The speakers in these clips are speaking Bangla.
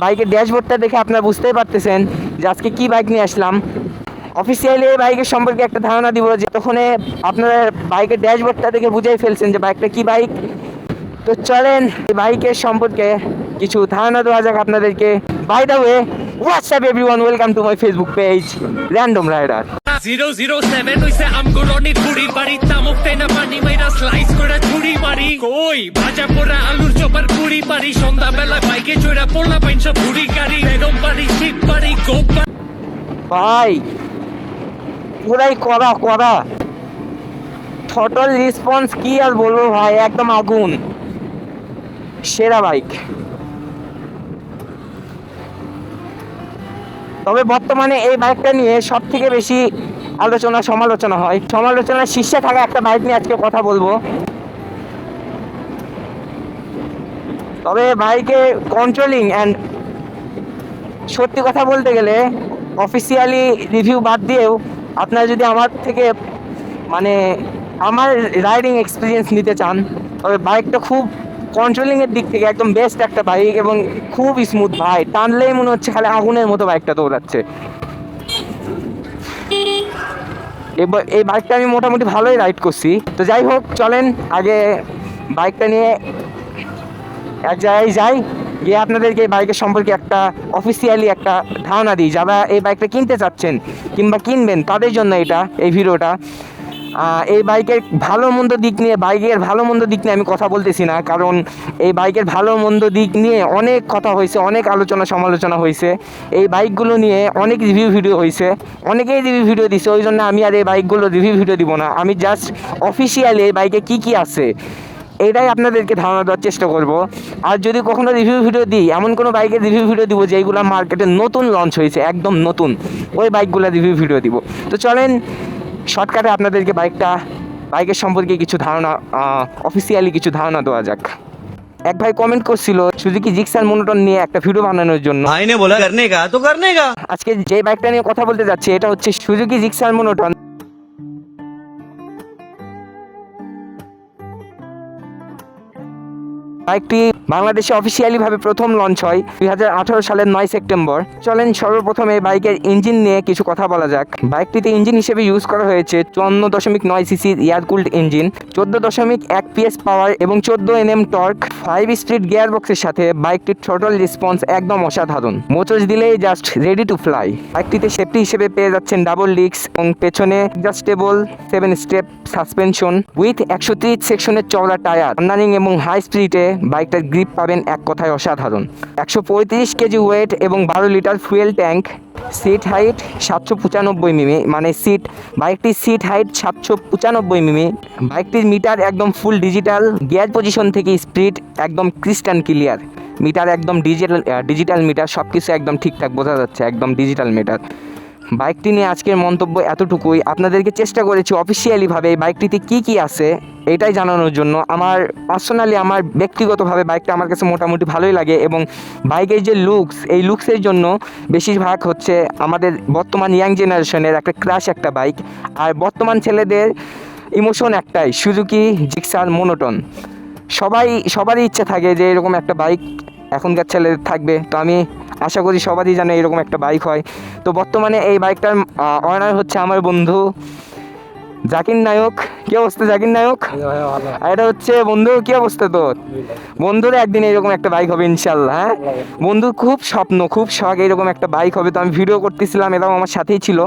বাইকের ড্যাশবোর্ডটা দেখে আপনারা বুঝতেই পারতেছেন যে আজকে কি বাইক নিয়ে আসলাম। অফিসিয়ালি এই বাইকের সম্পর্কে একটা ধারণা দিব, যে তখন আপনারা বাইকের ড্যাশবোর্ডটা দেখে বুঝেই ফেলছেন যে বাইকটা কি বাইক। তো চলেন এই বাইকের সম্পর্কে কিছু ধারণা দেওয়া যাক আপনাদেরকে। By the way, what's up everyone, welcome to my Facebook page Random Rider. 007 হইছে আমগুলোনির বুড়ি বাড়ি তামুক তেনা পানি মাইরা স্লাইস করে ছুরি মারি কই ভাজা পোড়া আলুর চপার পুরি পারি সন্ধ্যাবেলা বাইকে চড়া পোলা পাইনছ বুড়ি গাড়ি বেগম বাড়ি শীত বাড়ি গোপ ভাই পুরাই করা করা থটল রেসপন্স কি আর বলবো ভাই, একদম আগুন, সেরা বাইক। তবে বর্তমানে এই বাইকটা নিয়ে সব থেকে বেশি আলোচনা সমালোচনা হয়। সমালোচনার শীর্ষে থাকা একটা বাইক নিয়ে আজকে কথা বলবো। তবে বাইকে কন্ট্রোলিং অ্যান্ড সত্যি কথা বলতে গেলে অফিসিয়ালি রিভিউ বাদ দিয়েও আপনারা যদি আমার থেকে মানে আমার রাইডিং এক্সপিরিয়েন্স নিতে চান, তবে বাইকটা খুব কন্ট্রোলিংয়ের দিক থেকে একদম বেস্ট একটা বাইক এবং খুব স্মুথ ভাই, টানলেই মনে হচ্ছে খালি আগুনের মতো বাইকটা দৌড়াচ্ছে। এই বাইকটা আমি মোটামুটি ভালোই রাইড করছি। তো যাই হোক, চলেন আগে বাইকটা নিয়ে এক জায়গায় যাই, গিয়ে আপনাদেরকে এই বাইকের সম্পর্কে একটা অফিসিয়ালি একটা ধারণা দিই। যারা এই বাইকটা কিনতে চাচ্ছেন কিংবা কিনবেন তাদের জন্য এই ভিডিওটা। এই বাইকের ভালো মন্দ দিক নিয়ে আমি কথা বলতেছি না, কারণ এই বাইকের ভালো মন্দ দিক নিয়ে অনেক কথা হয়েছে, অনেক আলোচনা সমালোচনা হয়েছে। এই বাইকগুলো নিয়ে অনেক রিভিউ ভিডিও হয়েছে, অনেকেই রিভিউ ভিডিও দিছে, ওই জন্য আমি আর এই বাইকগুলো রিভিউ ভিডিও দিব না। আমি জাস্ট অফিসিয়ালি এই বাইকে কী আছে এটাই আপনাদেরকে ধারণা দেওয়ার চেষ্টা করব। আর যদি কখনো রিভিউ ভিডিও দিই, এমন কোনো বাইকের রিভিউ ভিডিও দিব যেইগুলো মার্কেটে নতুন লঞ্চ হয়েছে, একদম নতুন, ওই বাইকগুলো রিভিউ ভিডিও দিব। তো চলেন শর্টকাটে আপনাদেরকে বাইকের সম্পর্কে কিছু ধারণা, অফিসিয়ালি কিছু ধারণা দেওয়া যাক। এক ভাই কমেন্ট করছিল সুজুকি জিক্সার মোনোটন নিয়ে একটা ভিডিও বানানোর জন্য। ভাইনে বলা করনে কা তো করনে কা। আজকে যে বাইকটা নিয়ে কথা বলতে যাচ্ছি এটা হচ্ছে সুজুকি জিক্সার মোনোটন। বাইকটি বাংলাদেশে অফিসিয়ালি ভাবে প্রথম লঞ্চ হয় 2018 সালের 9 সেপ্টেম্বর। চলেন সর্বপ্রথম এই বাইকের ইঞ্জিন নিয়ে কিছু কথা বলা যাক। বাইকটিতে ইঞ্জিন হিসেবে ইউজ করা হয়েছে 54.9 CC air cooled engine, 14.1 PS পাওয়ার এবং 14 Nm টর্ক, 5 স্পিড গিয়ার বক্সের সাথে বাইকটির থ্রটল রেসপন্স একদম অসাধারণ, মোচড় দিলেই জাস্ট রেডি টু ফ্লাই। বাইকটিতে সেফটি হিসেবে পেয়ে যাচ্ছেন ডাবল ডিস্ক এবং পেছনে অ্যাডজাস্টেবল 7 স্টেপ সাসপেনশন উইথ 130 সেকশনের চওড়া টায়ার। রানিং এবং হাই স্পিডে বাইকটার গ্রিপ পাবেন এক কথায় অসাধারণ। 135 কেজি ওয়েট এবং 12 litre fuel tank. Seat height 795 MM, মানে বাইকটির সিট হাইট 795 মিমি। বাইকটির মিটার একদম ফুল ডিজিটাল, গিয়ার পজিশন থেকে স্পিড একদম ক্রিস্টাল ক্লিয়ার। মিটার একদম ডিজিটাল মিটার, সব কিছু একদম ঠিকঠাক বোঝা যাচ্ছে, একদম ডিজিটাল মিটার। বাইকটি নিয়ে আজকের মন্তব্য এতটুকুই। আপনাদেরকে চেষ্টা করেছি অফিসিয়ালিভাবে এই বাইকটিতে কী আছে এটাই জানানোর জন্য। আমার পার্সোনালি, আমার ব্যক্তিগতভাবে বাইকটা আমার কাছে মোটামুটি ভালোই লাগে এবং বাইকের যে লুকস, এই লুকসের জন্য বেশিরভাগ হচ্ছে আমাদের বর্তমান ইয়াং জেনারেশনের একটা ক্রাশ একটা বাইক। আর বর্তমান ছেলেদের ইমোশন একটাই, সুজুকি জিক্সার মোনোটন। সবারই ইচ্ছা থাকে যে এরকম একটা বাইক এখনকার ছেলেদের থাকবে। তো আমি আশা করি সবারই যেন এরকম একটা বাইক হয়। তো বর্তমানে এই বাইকটার অনার হচ্ছে আমার বন্ধু জাকির নায়ক। কি অবস্থা জাকির নায়ক? আর এটা হচ্ছে বন্ধু, কি অবস্থা তোর? বন্ধুর একদিন এরকম একটা বাইক হবে ইনশাল্লাহ। হ্যাঁ, বন্ধুর খুব স্বপ্ন, খুব শখ এরকম একটা বাইক হবে। তো আমি ভিডিও করতেছিলাম, এরাও আমার সাথেই ছিল।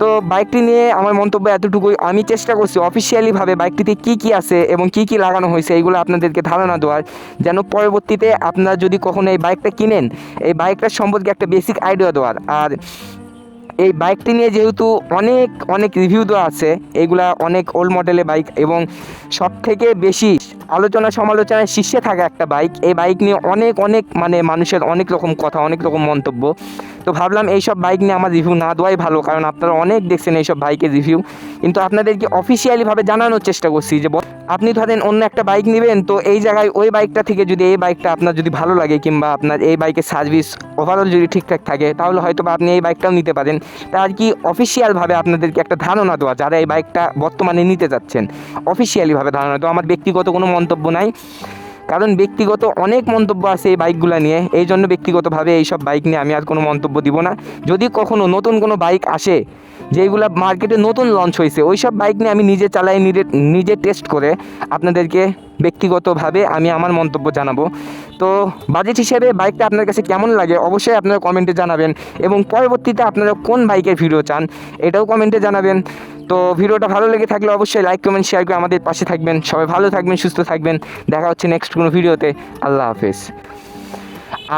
তো বাইকটি নিয়ে আমার মন্তব্য এতটুকুই। আমি চেষ্টা করছি অফিসিয়ালিভাবে বাইকটিতে কী আছে এবং কী লাগানো হয়েছে এইগুলো আপনাদেরকে ধারণা দেওয়ার, যেন পরবর্তীতে আপনারা যদি কখনো এই বাইকটা কিনেন, এই বাইকটার সম্পর্কে একটা বেসিক আইডিয়া দেওয়ার। আর এই বাইকটি নিয়ে যেহেতু অনেক রিভিউ দেওয়া আছে, এইগুলা অনেক ওল্ড মডেলের বাইক এবং সব থেকে বেশি আলোচনা সমালোচনার শীর্ষে থাকা একটা বাইক। এই বাইক নিয়ে অনেক মানে মানুষের অনেক রকম কথা, অনেক রকম মন্তব্য। তো ভাবলাম এইসব বাইক নিয়ে আমার রিভিউ না দেওয়াই ভালো, কারণ আপনারা অনেক দেখছেন এইসব বাইকের রিভিউ। কিন্তু আপনাদেরকে অফিসিয়ালিভাবে জানানোর চেষ্টা করছি যে আপনি ধরেন অন্য একটা বাইক নেবেন, তো এই জায়গায় ওই বাইকটা থেকে যদি এই বাইকটা আপনার যদি ভালো লাগে কিংবা আপনার এই বাইকের সার্ভিস ওভারঅল যদি ঠিকঠাক থাকে, তাহলে হয়তো বা আপনি এই বাইকটাও নিতে পারেন। তার কি অফিসিয়ালভাবে আপনাদেরকে একটা ধারণা দেওয়া, যারা এই বাইকটা বর্তমানে নিতে যাচ্ছেন, অফিসিয়ালিভাবে ধারণা দেওয়া। আমার ব্যক্তিগত কোনো মন্তব্য নাই। কারণ ব্যক্তিগত অনেক মন্তব্য আছে এই বাইকগুলো নিয়ে, এই জন্য ব্যক্তিগতভাবে এইসব বাইক নিয়ে আমি আর কোনো মন্তব্য দিব না। যদি কখনও নতুন কোনো বাইক আসে যেইগুলো মার্কেটে নতুন লঞ্চ হয়েছে, ওই সব বাইক নিয়ে আমি নিজে চালাই, নিজে টেস্ট করে আপনাদেরকে ব্যক্তিগতভাবে আমি আমার মন্তব্য জানাবো। তো বাজেট হিসেবে বাইকটা আপনার কাছে কেমন লাগে অবশ্যই আপনারা কমেন্টে জানাবেন, এবং পরবর্তীতে আপনারা কোন বাইকের ভিডিও চান এটাও কমেন্টে জানাবেন। তো ভিডিওটা ভালো লেগে থাকলে অবশ্যই লাইক কমেন্ট শেয়ার করে আমাদের পাশে থাকবেন। সবাই ভালো থাকবেন, সুস্থ থাকবেন, দেখা হচ্ছে নেক্সট কোনো ভিডিওতে। আল্লাহ হাফেজ।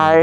আর